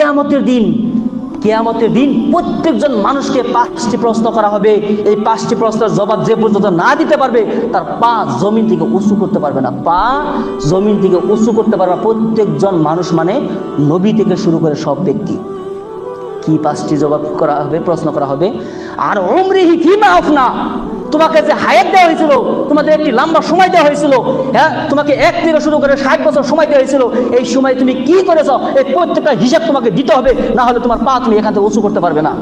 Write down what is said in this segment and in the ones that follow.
কিয়ামতের দিন প্রত্যেকজন মানুষকে 5টি প্রশ্ন করা হবে। এই 5টি প্রশ্নের জবাব যে পর্যন্ত না দিতে পারবে তার পা জমিন থেকে উঁচু করতে পারবে না, পা জমিন থেকে উঁচু করতে পারবে না। প্রত্যেকজন মানুষ মানে নবী থেকে শুরু করে সব ব্যক্তি। কি 5টি জবাব করা হবে, প্রশ্ন করা হবে? আর উমরিহি ফিমা আফনা, তোমাকে যে হায়াত দেওয়া হয়েছিল, তোমাদের একটি লম্বা সময় দেওয়া হয়েছিল, হ্যাঁ, তোমাকে 1 থেকে শুরু করে 60 বছর সময় দেওয়া হয়েছিল, এই সময় তুমি কি করেছো এই প্রত্যেকটা হিসাব তোমাকে দিতে হবে, না হলে তোমার পা তুমি এখান থেকে উঁচু করতে পারবে না।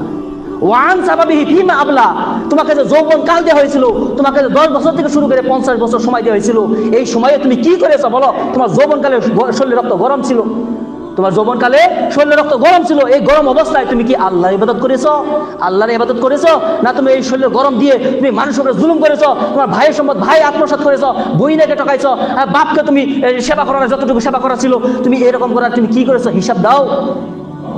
ওয়ান সাবাবিহি ফিমা আবলা, তোমাকে যে যৌবন কাল দেওয়া হয়েছিল, তোমাকে যে 10 বছর থেকে শুরু করে 50 বছর সময় দেওয়া হয়েছিল, এই সময়ে তুমি কি করেছো বলো? তোমার যৌবনকালে শরীরে রক্ত গরম ছিল, তোমার যৌবনকালে শরীরে রক্ত গরম ছিল, এই গরম অবস্থায় তুমি কি আল্লাহর ইবাদত করেছো? আল্লাহর ইবাদত করেছো? না তুমি এই শরীরে গরম দিয়ে তুমি মানুষের উপরে জুলুম করেছো, তোমার ভাইয়ের সম্পদ ভাই আত্মসাৎ করেছো, বইনাকে ঠকাইছো, বাপকে তুমি সেবা করার যতটুকু সেবা করা ছিল তুমি এরকম করার তুমি কি করেছো হিসাব দাও।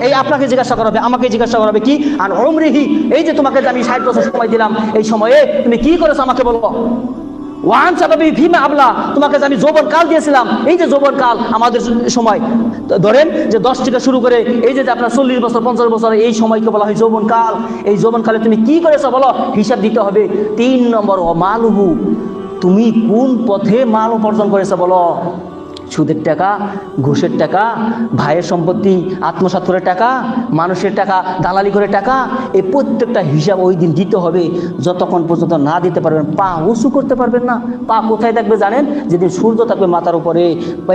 এই আপনাকে জিজ্ঞাসা করা হবে, আমাকে জিজ্ঞাসা করা হবে কি আর উমরিহি, এই যে তোমাকে যে আমি 60 বছর সময় দিলাম, এই সময়ে তুমি কি করেছো আমাকে বলো। ওয়ান সাবাবি ফিমা আবলা, তোমাকে যে আমি যৌবন কাল দিয়েছিলাম, এই যে যৌবন কাল আমাদের সময় ধরেন যে 10 থেকে শুরু করে এই যে আপনার 40 বছর 50 বছর এই সময়কে বলা হয় যৌবন কাল, এই যৌবন কালে তুমি কি করেছো বলো, হিসাব দিতে হবে। 3 নম্বর ও মালুহু, তুমি কোন পথে মাল উপার্জন করেছো বলো। সুদের টাকা, ঘুষের টাকা, ভাইয়ের সম্পত্তি আত্মসাৎ করে টাকা, মানুষের টাকা দালালি করে টাকা, এই প্রত্যেকটা হিসাব ওই দিন দিতে হবে। যতক্ষণ পর্যন্ত না দিতে পারবেন পা উঁচু করতে পারবেন না। পা কোথায় থাকবে জানেন? যেদিন সূর্য থাকবে মাথার উপরে,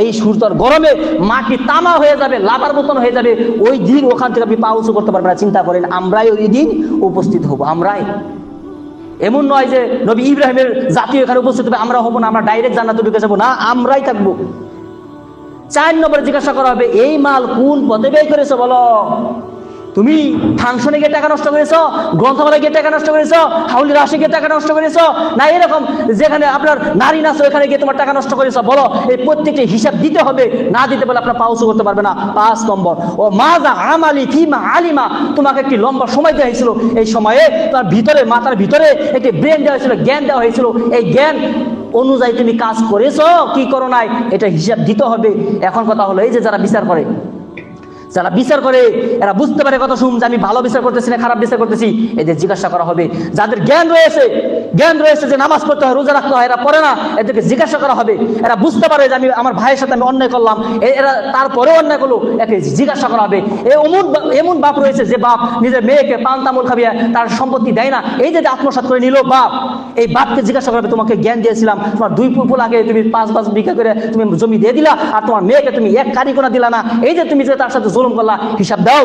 এই সূর্যের গরমে মাটি তামা হয়ে যাবে, লাভার মতন হয়ে যাবে, ওই দিন ওখান থেকে আপনি পা উঁচু করতে পারবেন না। চিন্তা করেন, আমরাই ওই দিন উপস্থিত হব। আমরাই, এমন নয় যে নবী ইব্রাহিমের জাতীয় এখানে উপস্থিত হবে, আমরা হবো না, আমরা ডাইরেক্ট জান্নাতে ঢুকে যাবো না, আমরাই থাকবো। 4 নম্বরে জিজ্ঞাসা করা হবে, এই মাল কোন পথে ব্যয় করেছো বলো। তুমি ফাংশনে গিয়ে টাকা নষ্ট করেছো, গ্রন্থমেলায় গিয়ে টাকা নষ্ট করেছো, হাউলি রাশি গিয়ে টাকা নষ্ট করেছো, না এরকম যেখানে আপনার নারী নাচো এখানে গিয়ে তোমার টাকা নষ্ট করেছো বলো। এই প্রত্যেকটি হিসাব দিতে হবে, না দিতে পারলে আপনার পা উঁচু করতে পারবে না। 5 নম্বর ও মাজা আমালি ফিমা আলিমা, তোমাকে একটি লম্বা সময় দেওয়া হয়েছিল, এই সময়ে তার ভিতরে মাথার ভিতরে একটি ব্রেন দেওয়া হয়েছিল, জ্ঞান দেওয়া হয়েছিল, এই জ্ঞান অনুযায়ী তুমি কাজ করেছো কি করো নাই এটা হিসাব দিতে হবে। এখন কথা হলো, এই যে যারা বিচার করে এরা বুঝতে পারে কথা শুন যে আমি ভালো বিচার করতেছি না খারাপ বিচার করতেছি, এদের জিজ্ঞাসা করা হবে। যাদের জ্ঞান রয়েছে যে নামাজ পড়তে হয় রোজা রাখতে হয় এরা পড়ে না, এদেরকে জিজ্ঞাসা করা হবে। এরা বুঝতে পারে যে আমি আমার ভাইয়ের সাথে আমি অন্যায় করলাম, এরা তারপরেও অন্যায় করলো, একে জিজ্ঞাসা করা হবে। এমন বাপ রয়েছে যে বাপ নিজের মেয়েকে পান তামুল খাবিয়ে তার সম্পত্তি দেয় না, এই যে আত্মসাৎ করে নিল বাপ, এই বাপকে জিজ্ঞাসা করা হবে, তোমাকে জ্ঞান দিয়েছিলাম, তোমার 2 পুকুর আগে তুমি 5 বিঘা করে তুমি জমি দিয়ে দিলা, আর তোমার মেয়েকে তুমি 1 কারি কোনা দিলা না, এই যে তুমি যে তার সাথে জুলুম করলা, হিসাব দাও।